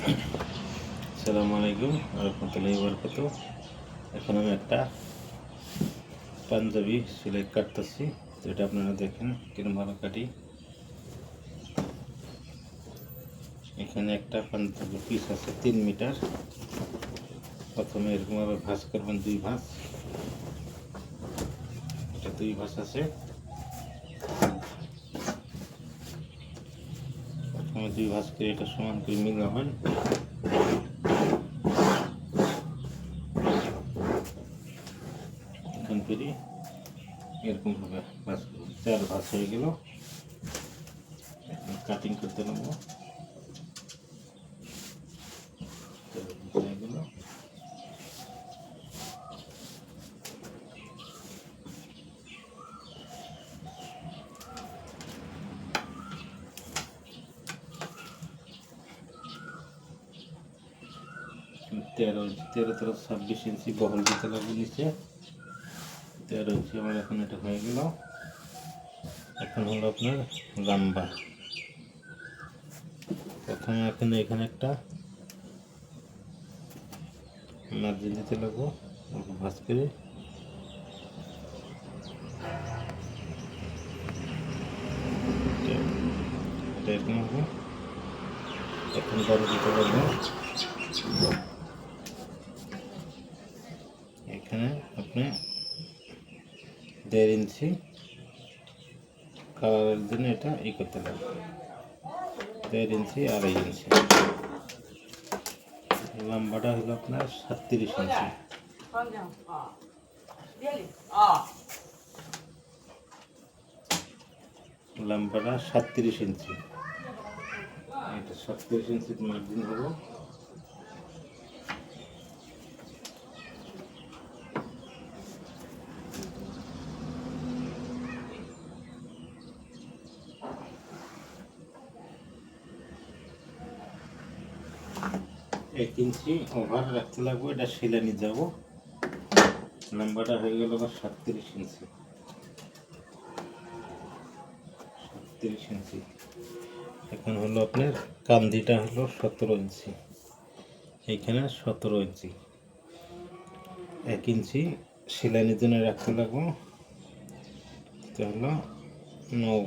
আসসালামু আলাইকুম রহমতুল্লাহি বরকাতুহু। এখন আমি একটা পাঞ্জাবি সেলাই কাটতেছি, তো এটা আপনারা দেখেন কিরকম ভালো কাটি। এখানে একটা পাঞ্জাবি পিস আছে 3 মিটার। প্রথমে এরকমভাবে ভাঁজ করবেন, 2 ভাঁজ। এটা 2 ভাঁজ আছে। প্রথমে 2 ভাঁজ করে এটা সমান করে মিলাবেন। এখন করে এরকমভাবে ভাঁজ করবেন। 4 ভাঁজ হয়ে গেল। এখন কাটিং করতে নেব। হয়ে গেল। তেরো 26 ইঞ্চি বহল দিতে লাগবে নিচে। 13 ইঞ্চি আমার এখন এটা হয়ে গেল। এখন হলো আপনার লম্বা। প্রথমে এখানে একটা মার্জিন দিতে লাগবো, ভাঁজ করে। এটা এরকম হবে। এখন বড় দিতে লাগবো। এখানে আপনি 1.5 ইঞ্চি কালারের জন্য এটা করতে লাগবে। 1.5 ইঞ্চি 2.5 ইঞ্চি। লম্বাটা হলো আপনার 37 ইঞ্চি। লম্বাটা 37 ইঞ্চি। এটা 37 ইঞ্চির মার্জিন হলো। এক ইঞ্চি ওভার রাখতে লাগবে, এটা সেলাই নিয়ে যাবো। লম্বাটা হয়ে গেল 37 ইঞ্চি। 37 ইঞ্চি। এখন হলো আপনার কান্দিটা হলো 17 ইঞ্চি। এইখানে 17 ইঞ্চি। 1 ইঞ্চি সেলাইয়ের জন্য রাখতে লাগবো। এটা হলো 9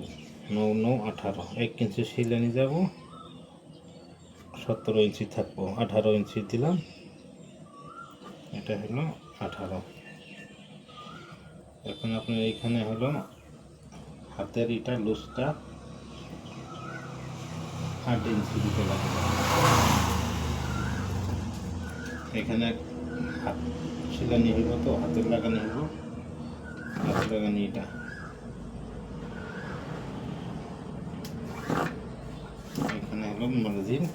9 9 18। 1 ইঞ্চি সেলাই নিয়ে যাবো। 17 ইঞ্চি থাকবো। 18 ইঞ্চি দিলাম। এটা হলো 18। এখন আপনার এইখানে হলো হাতের এটা লুজটা 8 ইঞ্চি দিতে লাগবে। এখানে হাত সেলানি হইব, তো হাতের লাগানো হইব। হাতের লাগানি এটা এখানে হলো মার্জিন।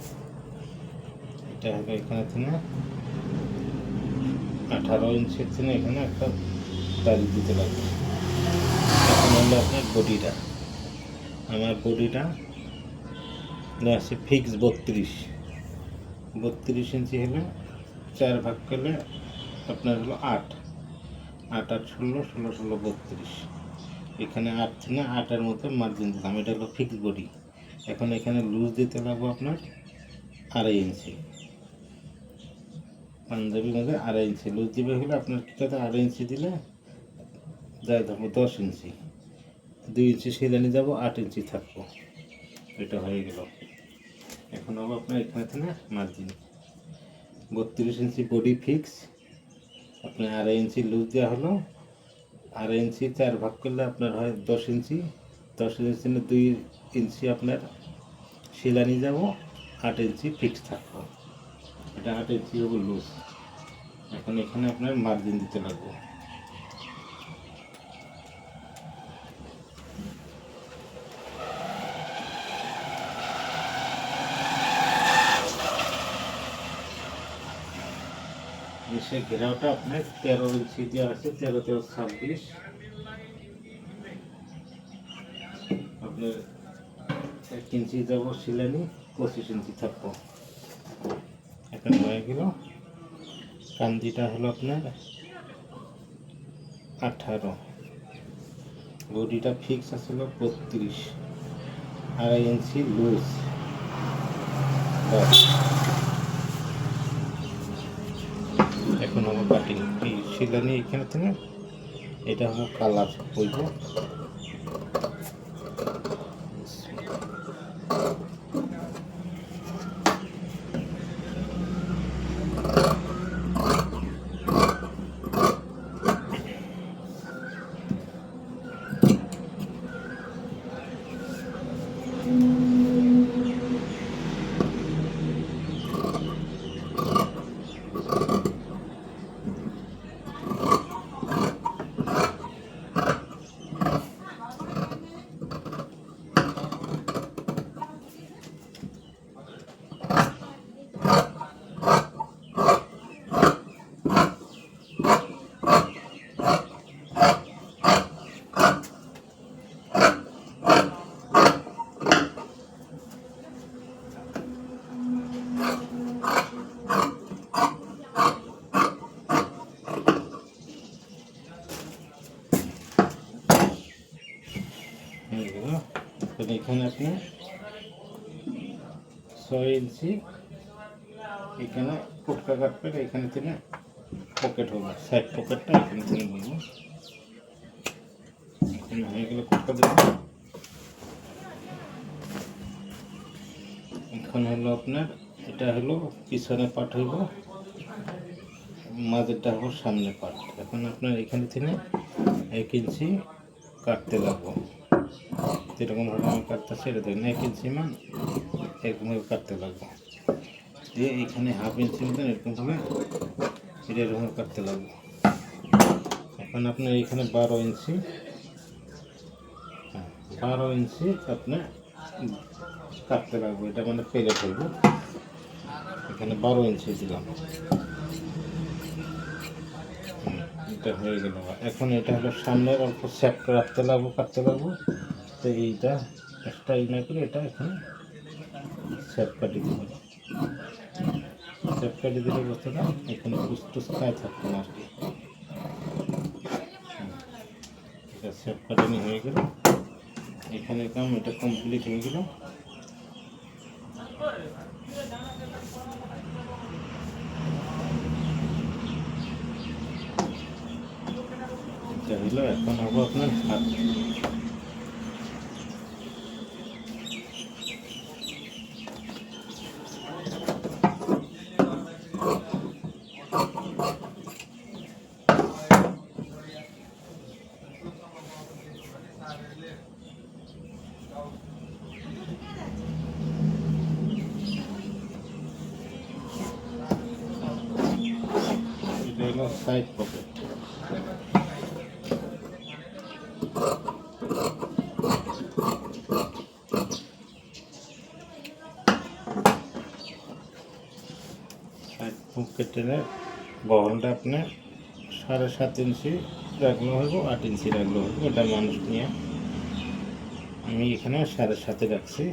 এটা হলো এখানে থেকে 18 ইঞ্চির থেকে এখানে একটা দাড়ি দিতে লাগবে। এখন হলো আপনার বডিটা। আমার বডিটা আছে ফিক্স 32 ইঞ্চি। হলে 4 ভাগ করলে আপনার হলো 8 8 8 16 16 16 32। এখানে 8 থেকে 8-এর মধ্যে মার্জিন দিলাম। এটা হলো ফিক্স বডি। এখন এখানে লুজ দিতে লাগবো আপনার 2.5 ইঞ্চি। পাঞ্জাবির মধ্যে 2.5 ইঞ্চি লুজ দিবে হলে আপনার কী কথা, 2.5 ইঞ্চি দিলে যাই থাকবো 10 ইঞ্চি। 2 ইঞ্চি সেলাই নিয়ে যাবো, 8 ইঞ্চি থাকবো। এটা হয়ে গেল। এখন হবে আপনার এখানে থেকে মার্জিন 32 ইঞ্চি বডি ফিক্স। আপনার 2.5 ইঞ্চি লুজ দেওয়া হলো। 2.5 ইঞ্চি 4 ভাগ করলে আপনার হয় 10 ইঞ্চি। 10 ইঞ্চি 2 ইঞ্চি আপনার সেলাই নিয়ে যাবো, 8 ইঞ্চি ফিক্স থাকবো। এটা 8 ইঞ্চি হবে লুজ। এখন এখানে আপনার মার্জিন দিতে লাগবে। সে ঘেরাওটা আপনার 13 ইঞ্চি দেওয়া আছে। 13 13 26। আপনার 1 ইঞ্চি যাবো সেলানি, 25 ইঞ্চি থাকবো। এখন হয়ে গেল। কান্দিটা হলো আপনার 18। বডিটা ফিক্স আসলো 32। 2.5 ইঞ্চি লুজ। কাটিং এই শিলানি এখানে থেকে এটা হলো কালার হইব। এখানে আপনি 6 ইঞ্চি এখানে ফুটকা কাটবেন, এখানে থেকে পকেট হবে, সাইড পকেটটা এখানে থেকে বলবো এখানে হয়ে গেলে ফুটকা দেবেন। এখন হলো আপনার এটা হলো পিছনে পাট হইব, মাঝেরটা হলো সামনে পাট। এখন আপনার এখানে থেকে 1 ইঞ্চি কাটতে লাগবো, যেরকমভাবে আমি কাটতেছি এটা দেখেন 1 ইঞ্চি মান এরকমভাবে কাটতে লাগবো, দিয়ে এখানে হাফ ইঞ্চি মতন এরকমভাবে এটা এরকমভাবে কাটতে লাগবো। এখন আপনার এখানে 12 ইঞ্চি 12 ইঞ্চি আপনার কাটতে লাগবো, এটা মানে পেরে ফেলবো। এখানে 12 ইঞ্চি দিলাম, এটা হয়ে গেল। এখন এটা হলো সামনের অল্প স্যাপ রাখতে লাগবো, কাটতে লাগবো। তো এইটা একটা না করে এটা এখানে স্যাপ কাটি দেবো, স্যাপ কাটি দিলে বস্তুটা এখানে টুস খায় থাকতো না আর কি। এটা স্যাপ কাটানি হয়ে গেল, এখানে কাম এটা কমপ্লিট হয়ে গেল। এটা হলো, এখন হবো আপনার হাত। এটা হলো সাইড পকেট। সাইড পকেটের বহরটা আপনার 7.5 ইঞ্চি রাখলেও হইব, 8 ইঞ্চি রাখলেও হইব, এটা মানুষ নিয়ে। আমি এখানে 7.5 রাখছি।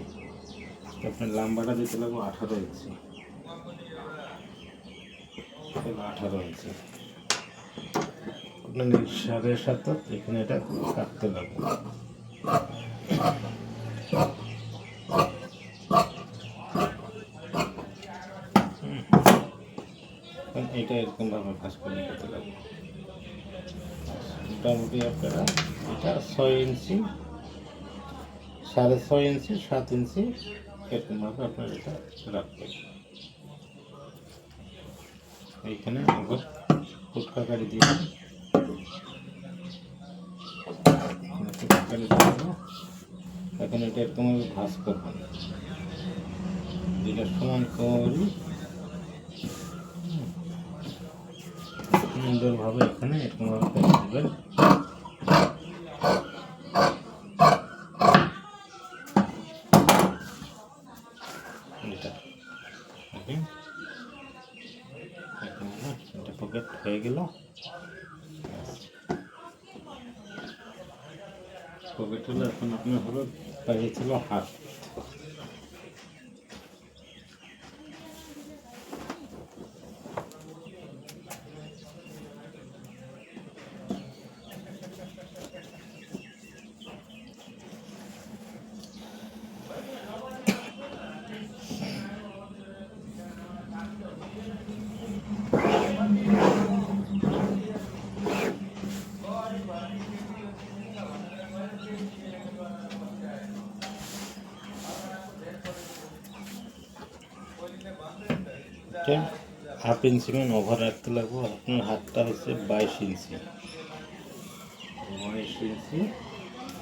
আপনার লম্বাটা দিতে লাগবো 18 ইঞ্চি, 18 ইঞ্চি আপনার 7.5 এখানে এটা কাটতে লাগবে। এটা এরকমভাবে কাজ করে করতে লাগবে। মোটামুটি আপনারা এটা 6 ইঞ্চি 6.5 ইঞ্চি 7 ইঞ্চি এরকমভাবে আপনার এটা রাখবেন। এইখানে আবার ফুটকা কাটি দিবেন, ফুটকা কাটি দিয়ে এখন এটা এরকমভাবে ভাঁজ করবেন, যেটা সমান করি সুন্দরভাবে এখানে এরকমভাবে কেটে দেবেন। এটা পকেট হয়ে গেল। পকেট হলো, এখন আপনার হলো বাইরে ছিল হাত। এটা 1/2 ইঞ্চি মান ওভার রাখতে লাগবো। আপনার হাতটা হচ্ছে 22 ইঞ্চি, 22 ইঞ্চি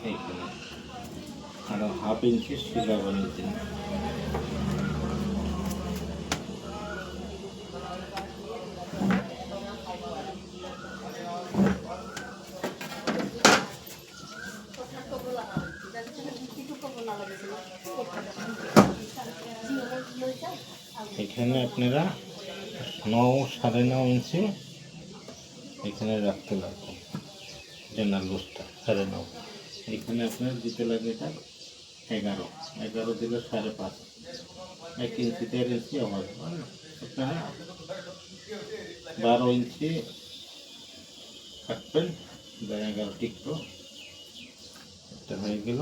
এইখানে, আর 1/2 ইঞ্চি শিলা বানিয়ে দিন। এখানে আপনারা 9 9.5 ইঞ্চি এখানে রাখতে লাগবে, জেনারেল লুজটা 9.5। এখানে আপনার দিতে লাগবে এটা 11 দিলে 5.5, 1 ইঞ্চি 1.5 ইঞ্চি হবে। আপনারা 12 ইঞ্চি কাটবেন, 11 টিকতো। এটা হয়ে গেল।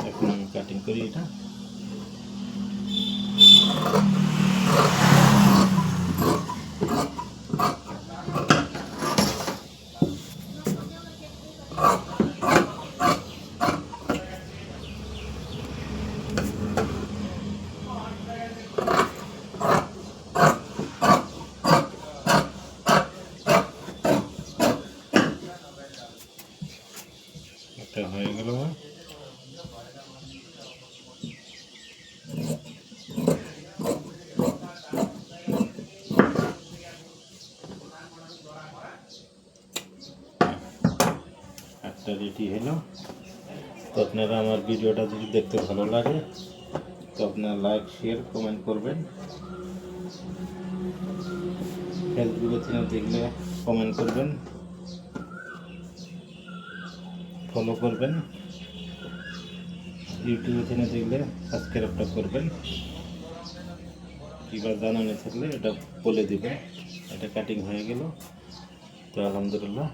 এখন আমি কাটিং করি এটা। এটা হয়ে গেল। একটা রেডি হলো। তো আপনারা আমার ভিডিওটা যদি দেখতে ভালো লাগে তো আপনারা লাইক, শেয়ার, কমেন্ট করবেন। ফেসবুকে চ্যানেল দেখলে কমেন্ট করবেন, ফলো করবেন। ইউটিউবে চ্যানেল দেখলে সাবস্ক্রাইবটা করবেন। কিংবা জানানো থাকলে এটা বলে দিবেন। এটা কাটিং হয়ে গেল। তো আলহামদুলিল্লাহ।